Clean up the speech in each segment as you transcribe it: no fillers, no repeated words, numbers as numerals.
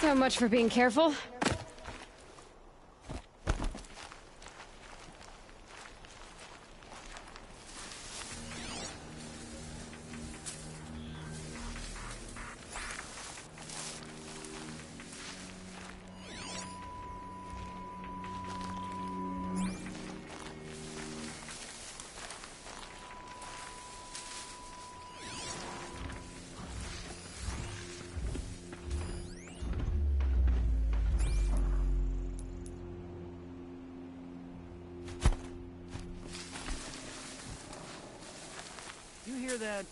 So much for being careful. You hear that?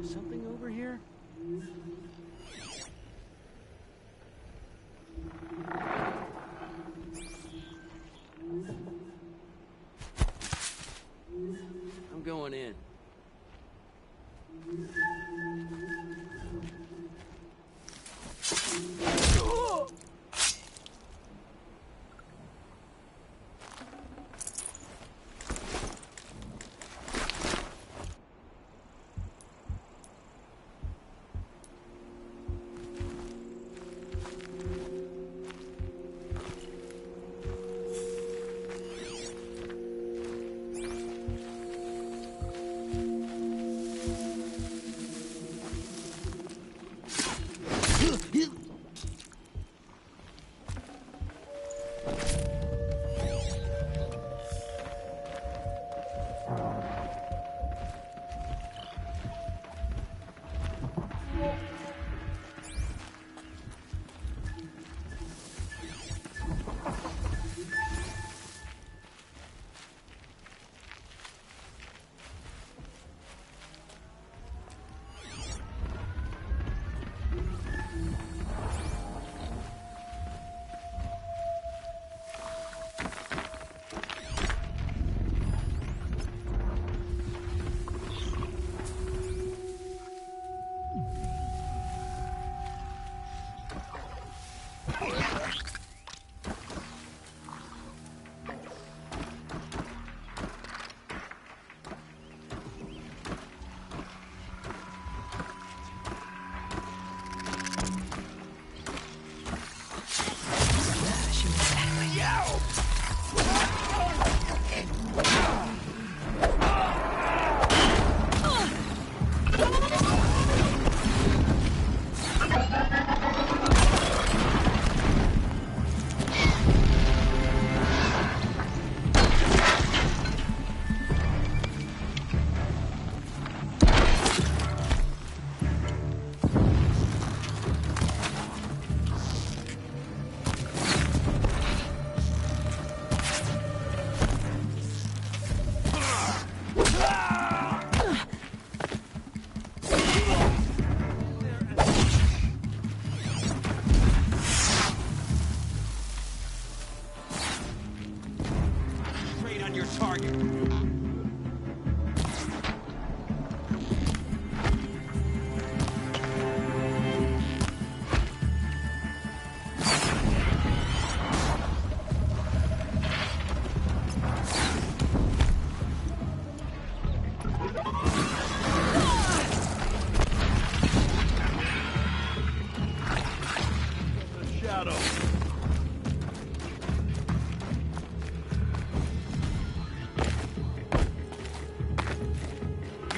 Something over here? I'm going in.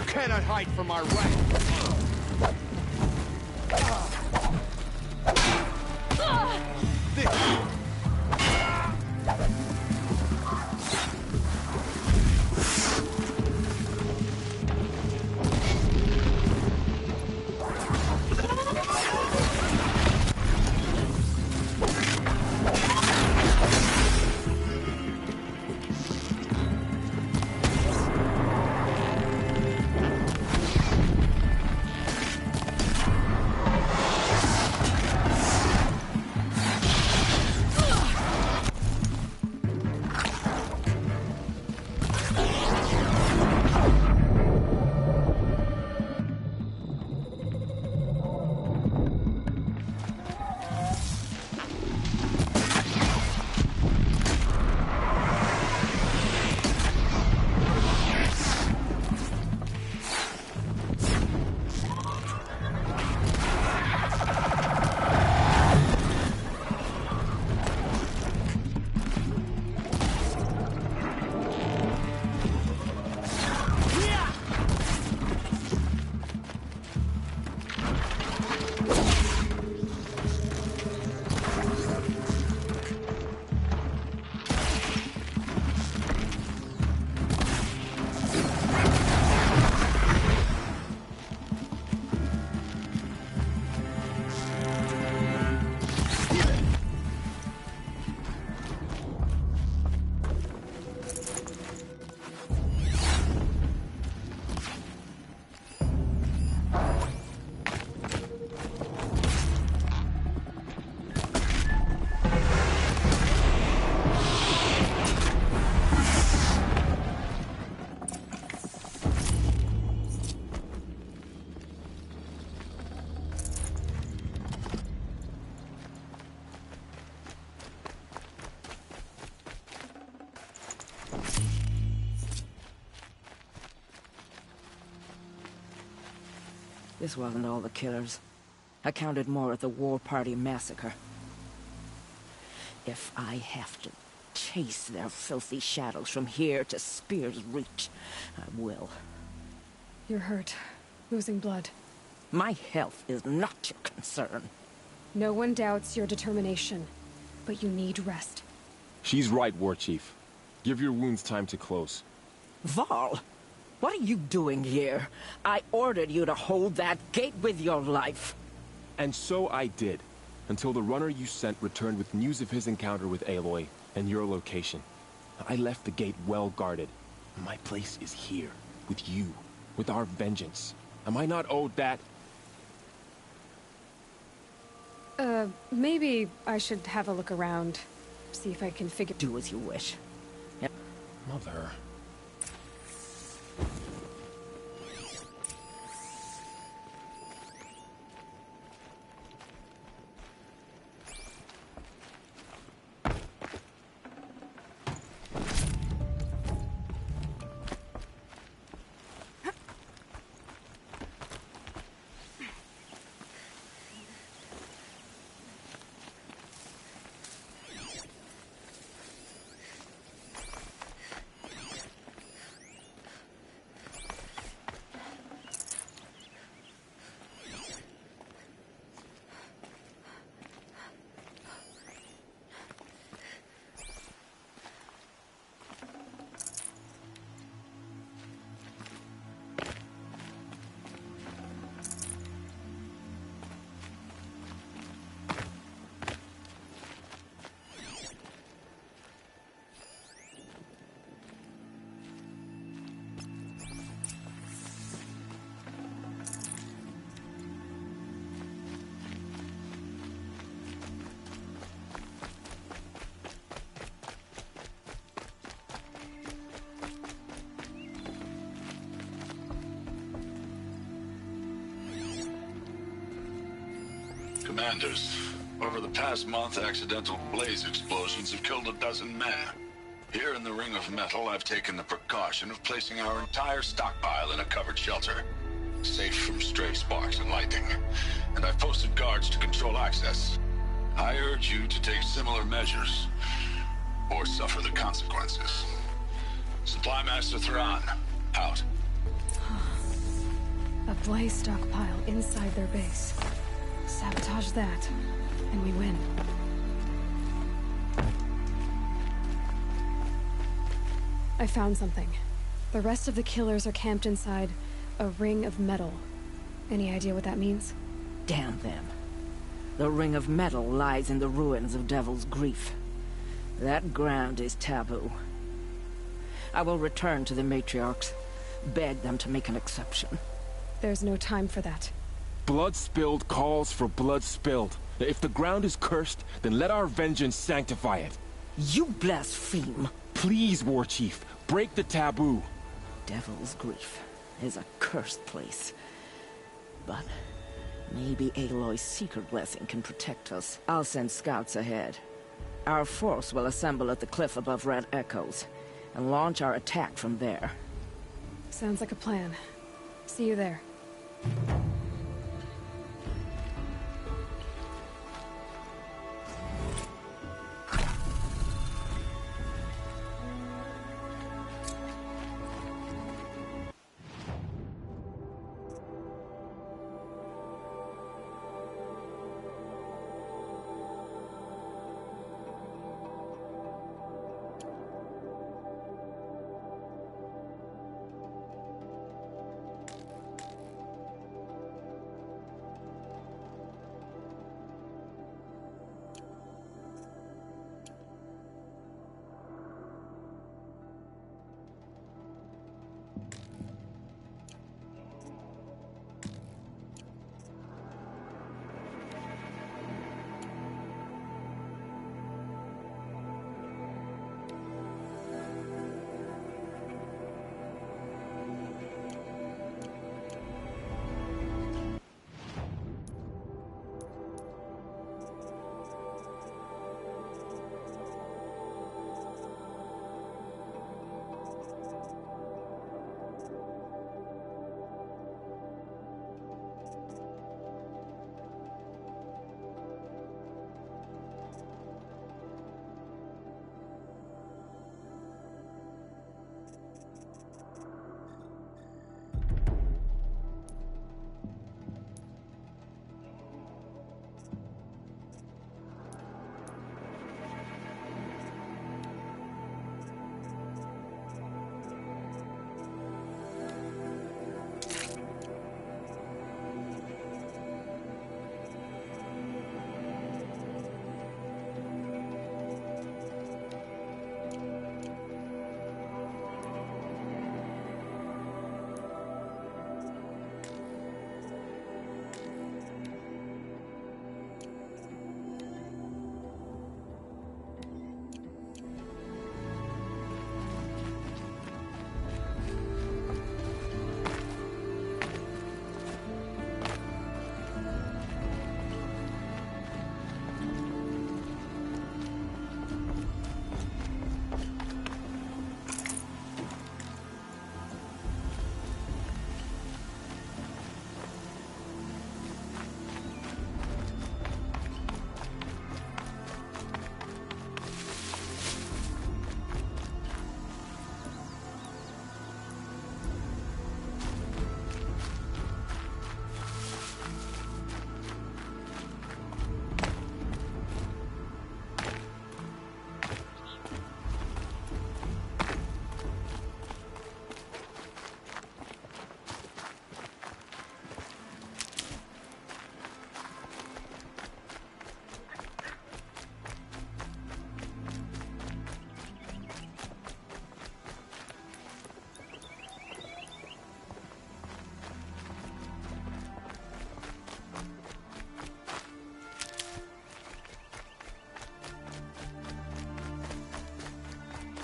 Cannot hide from our wrath. This wasn't all the killers. I counted more at the War Party massacre. If I have to chase their filthy shadows from here to Spear's Reach, I will. You're hurt. Losing blood. My health is not your concern. No one doubts your determination, but you need rest. She's right, War Chief. Give your wounds time to close. Varl, what are you doing here? I ordered you to hold that gate with your life. And so I did, until the runner you sent returned with news of his encounter with Aloy and your location. I left the gate well guarded. My place is here, with you, with our vengeance. Am I not owed that? Maybe I should have a look around. See if I can figure... Do as you wish. Mother... Commanders, over the past month, accidental blaze explosions have killed 12 men. Here in the Ring of Metal, I've taken the precaution of placing our entire stockpile in a covered shelter, safe from stray sparks and lightning. And I've posted guards to control access. I urge you to take similar measures, or suffer the consequences. Supply Master Thrawn, out. A blaze stockpile inside their base. Sabotage that, and we win. I found something. The rest of the killers are camped inside a ring of metal. Any idea what that means? Damn them. The Ring of Metal lies in the ruins of Devil's Grief. That ground is taboo. I will return to the matriarchs, beg them to make an exception. There's no time for that. Blood spilled calls for blood spilled. If the ground is cursed, then let our vengeance sanctify it. You blaspheme! Please, War Chief, break the taboo. Devil's Grief is a cursed place. But maybe Aloy's secret blessing can protect us. I'll send scouts ahead. Our force will assemble at the cliff above Red Echoes, and launch our attack from there. Sounds like a plan. See you there.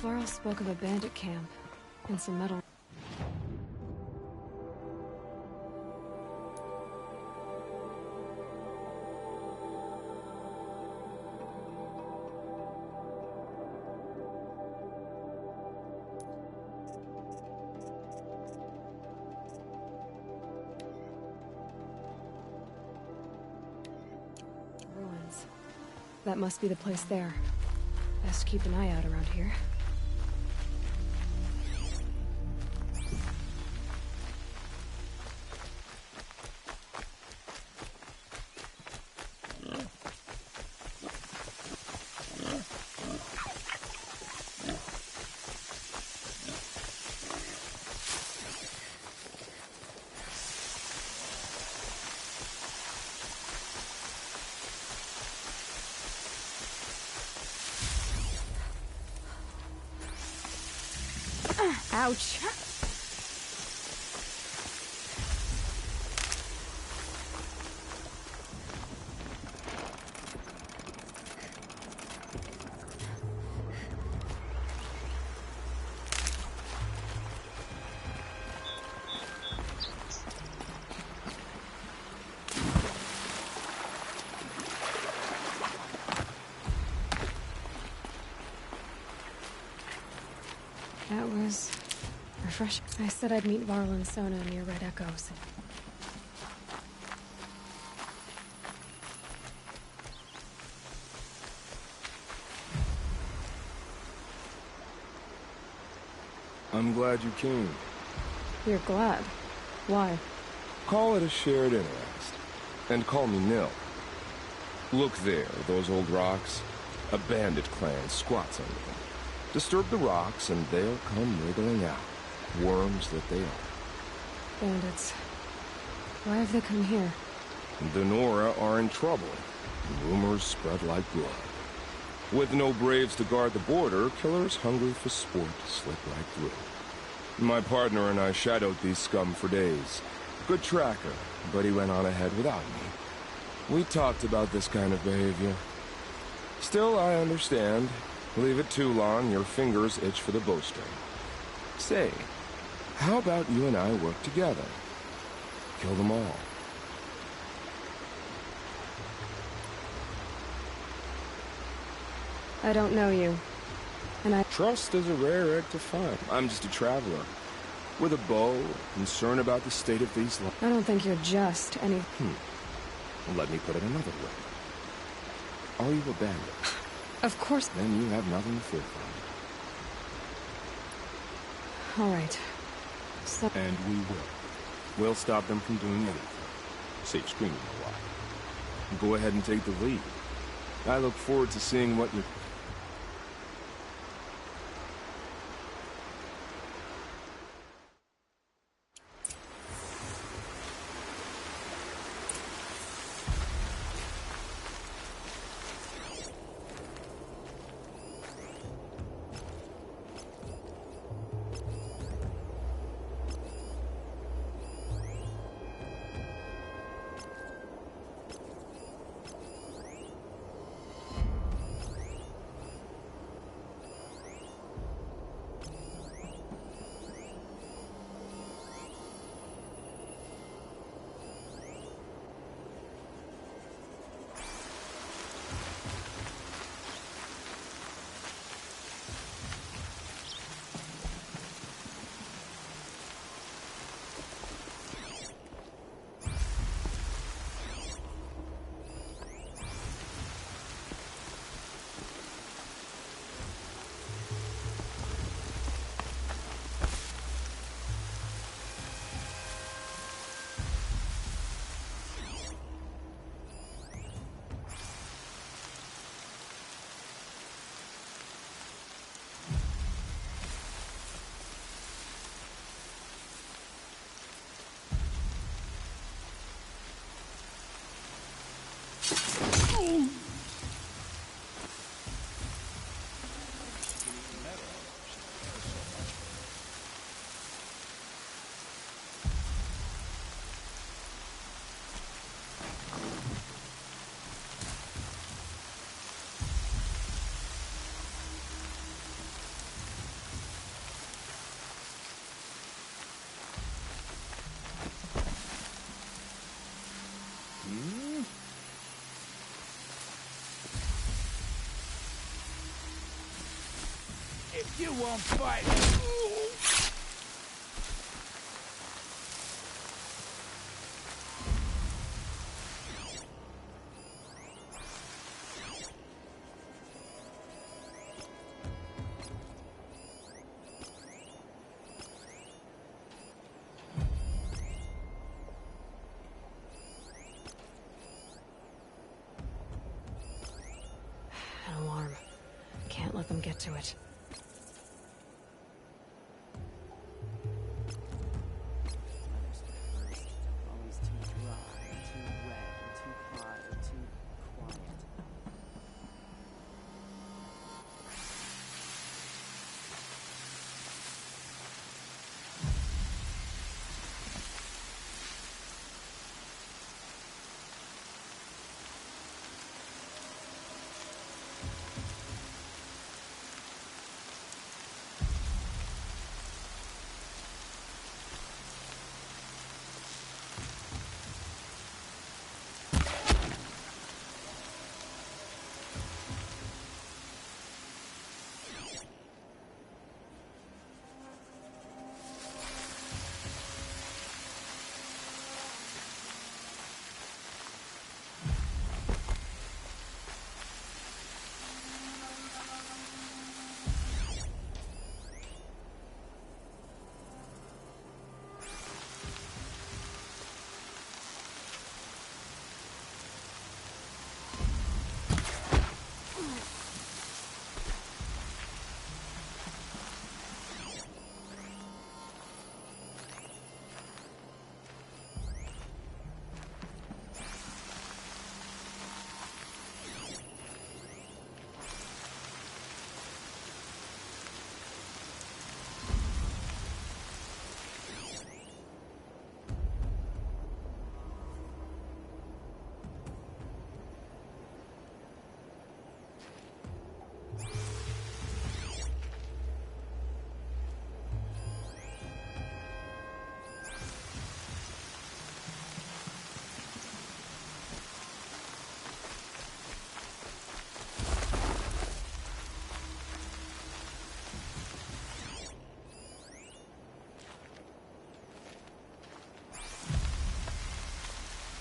Varl spoke of a bandit camp and some metal. Ruins. That must be the place there. Best keep an eye out around here. Ouch. That was refreshing. I said I'd meet Varl and Sona near Red Echoes. I'm glad you came. You're glad? Why? Call it a shared interest. And call me Nil. Look there, those old rocks. A bandit clan squats under them. Disturb the rocks and they'll come wriggling out. Worms that they are. Bandits. Why have they come here? The Nora are in trouble. Rumors spread like blood. With no braves to guard the border, killers hungry for sport slip right through. My partner and I shadowed these scum for days. Good tracker, but he went on ahead without me. We talked about this kind of behavior. Still, I understand. Leave it too long, your fingers itch for the bowstring. Say, how about you and I work together? Kill them all. I don't know you. And I... Trust is a rare egg to find. I'm just a traveler. With a bow, concern about the state of these lives. I don't think you're just any... Let me put it another way. Are you a bandit? Of course... Then you have nothing to fear from. All right. So... And we will. We'll stop them from doing anything. Save screaming a while. Go ahead and take the lead. I look forward to seeing what you... You won't fight! An alarm. Can't let them get to it. Always too dry, too wet, too hot, or too quiet.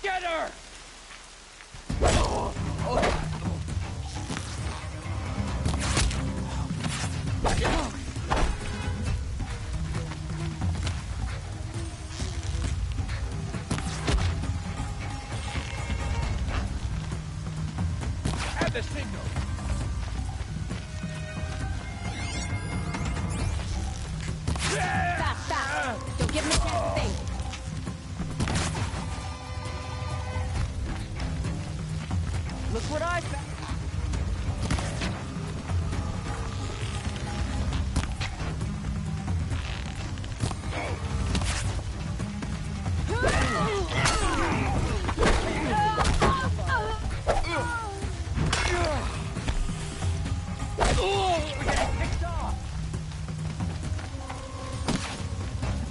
Get her! Have the signal! Stop! Don't give him a chance to think. Look what I found!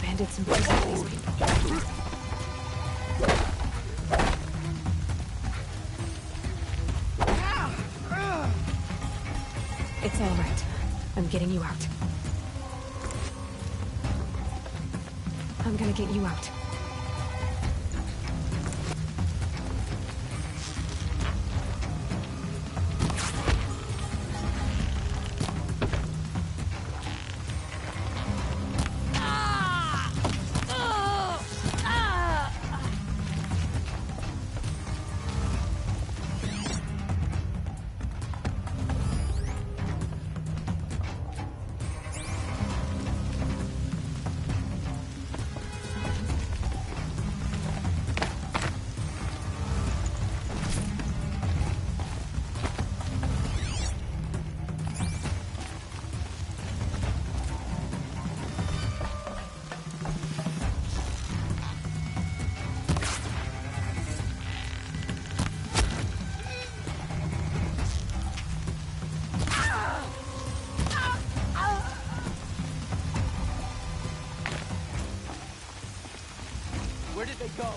Bandits imprison these people. It's all right. I'm getting you out. I'm gonna get you out. Where did they go?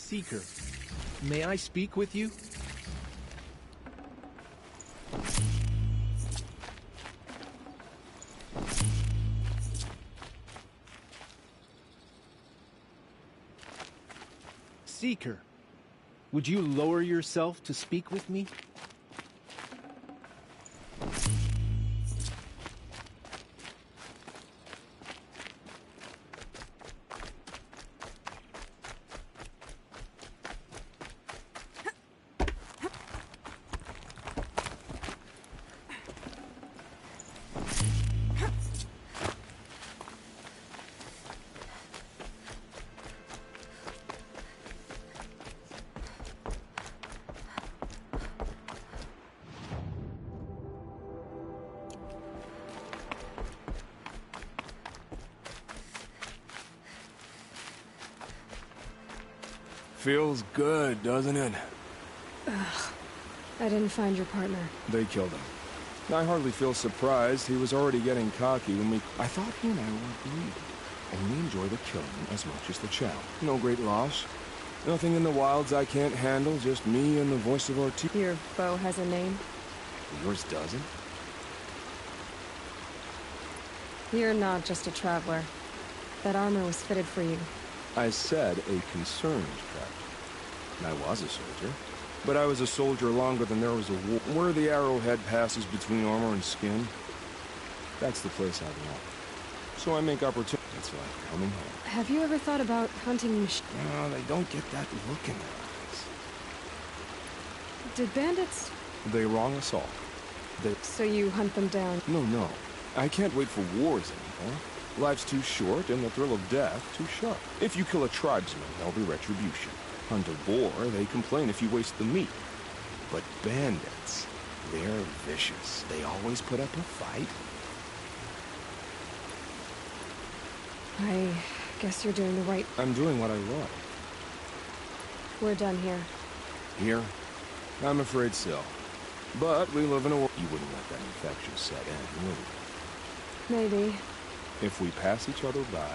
Seeker, may I speak with you? Seeker, would you lower yourself to speak with me? Feels good, doesn't it? I didn't find your partner. They killed him. I hardly feel surprised. He was already getting cocky when we... I thought he and I were agreed. Only enjoy the killing as much as the chow. No great loss. Nothing in the wilds I can't handle, just me and the voice of Ortiz. Your bow has a name? Yours doesn't? You're not just a traveler. That armor was fitted for you. I said a concerned traveler. I was a soldier. But I was a soldier longer than there was a war. Where the arrowhead passes between armor and skin, that's the place I belong. So I make opportunities. It's like coming home. Have you ever thought about hunting No, they don't get that look in their eyes. Did bandits... They wrong us all. They... So you hunt them down? No. I can't wait for wars anymore. Life's too short and the thrill of death too sharp. If you kill a tribesman, there'll be retribution. Hunt a boar, they complain if you waste the meat. But bandits, they're vicious. They always put up a fight. I guess you're doing the right... I'm doing what I want. We're done here. Here? I'm afraid so. But we live in a world... You wouldn't let that infection set in, would you? Maybe. If we pass each other by...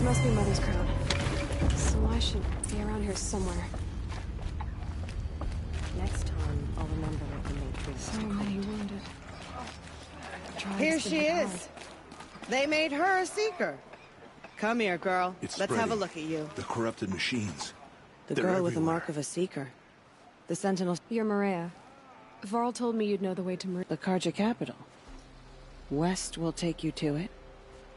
Must be Mother's crown. So I should be around here somewhere. Next time, I'll remember what the Matrix So many wounded. Here she is. They made her a seeker. Come here, girl. It's Let's have a spreading. look at you. The corrupted machines. The They're girl with the everywhere. mark of a seeker. The Sentinel. You're Maria. Varl told me you'd know the way to Maria. The Karja capital. West will take you to it.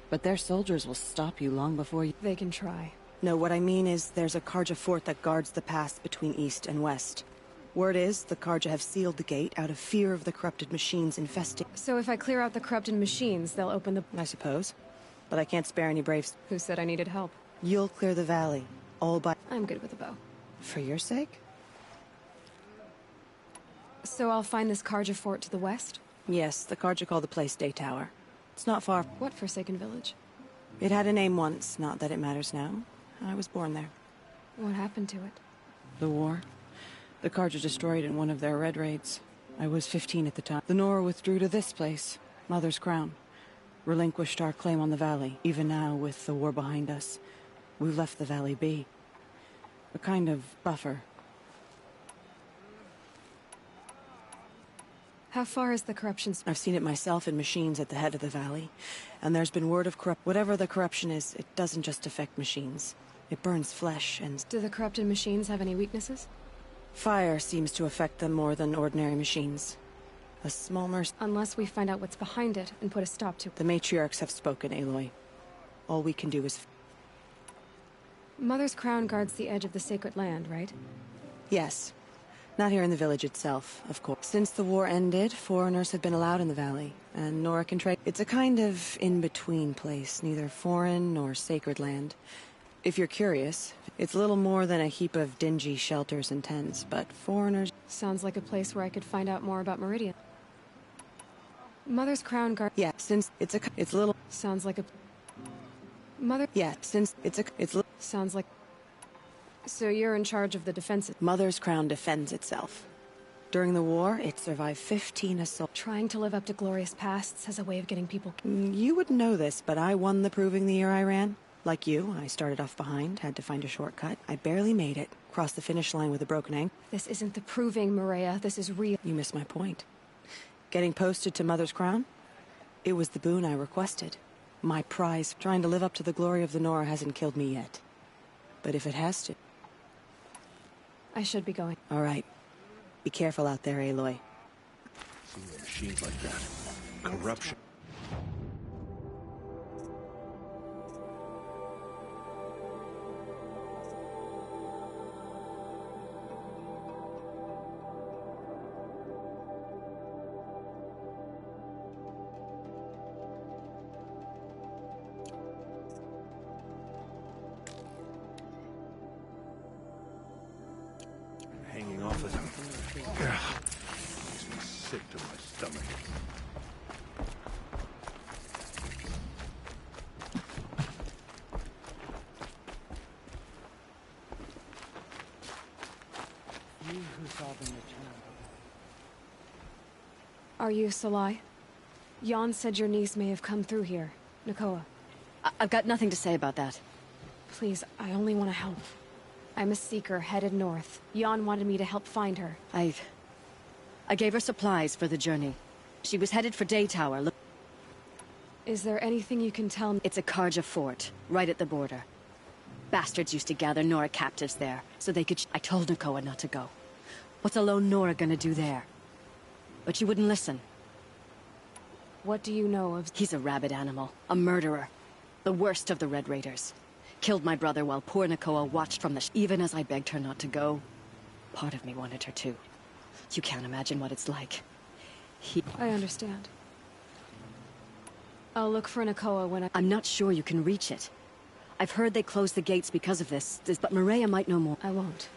But their soldiers will stop you long before you... They can try. No, what I mean is there's a Karja fort that guards the pass between east and west. Word is, the Karja have sealed the gate out of fear of the corrupted machines infesting... So if I clear out the corrupted machines, they'll open the... I suppose. But I can't spare any braves. Who said I needed help? You'll clear the valley, all by... I'm good with a bow. For your sake? So I'll find this Karja fort to the west? Yes, the Karja call the place Day Tower. It's not far. What Forsaken Village? It had a name once, not that it matters now. I was born there. What happened to it? The war. The Karja destroyed in one of their red raids. I was 15 at the time. The Nora withdrew to this place, Mother's Crown. Relinquished our claim on the valley. Even now, with the war behind us, we've left the valley be. A kind of buffer. How far is the corruption? I've seen it myself in machines at the head of the valley. And there's been word of whatever the corruption is, it doesn't just affect machines. It burns flesh and... Do the corrupted machines have any weaknesses? Fire seems to affect them more than ordinary machines. A small mercy... Unless we find out what's behind it and put a stop to it. The matriarchs have spoken, Aloy. All we can do is... Mother's Crown guards the edge of the sacred land, right? Yes. Not here in the village itself, of course. Since the war ended, foreigners have been allowed in the valley, and Nora can trade. It's a kind of in-between place, neither foreign nor sacred land. If you're curious, it's little more than a heap of dingy shelters and tents, but foreigners... Sounds like a place where I could find out more about Meridian. Mother's Crown guard... Yeah, since it's little... Sounds like a... Mother... Yeah, since it's Sounds like... So you're in charge of the defenses? Mother's Crown defends itself. During the war, it survived 15 assaults. Trying to live up to glorious pasts as a way of getting people... You wouldn't know this, but I won the proving the year I ran. Like you, I started off behind, had to find a shortcut. I barely made it. Crossed the finish line with a broken ankle. This isn't the proving, Maria. This is real. You missed my point. Getting posted to Mother's Crown? It was the boon I requested. My prize. Trying to live up to the glory of the Nora hasn't killed me yet. But if it has to... I should be going. All right. Be careful out there, Aloy. Seeing machines like that. Corruption. Hanging off of them. Makes me sick to my stomach. Are you Salai? Jan said your niece may have come through here. Nakoa. I've got nothing to say about that. Please, I only want to help. I'm a seeker headed north. Jan wanted me to help find her. I gave her supplies for the journey. She was headed for Day Tower. Look. Is there anything you can tell me? It's a Karja fort, right at the border. Bastards used to gather Nora captives there, so they could... I told Nakoa not to go. What's a lone Nora gonna do there? But she wouldn't listen. What do you know of... He's a rabid animal. A murderer. The worst of the Red Raiders. Killed my brother while poor Nakoa watched from the... Even as I begged her not to go, part of me wanted her to. You can't imagine what it's like. I understand. I'll look for Nakoa when I'm not sure you can reach it. I've heard they closed the gates because of this, but Maria might know more. I won't.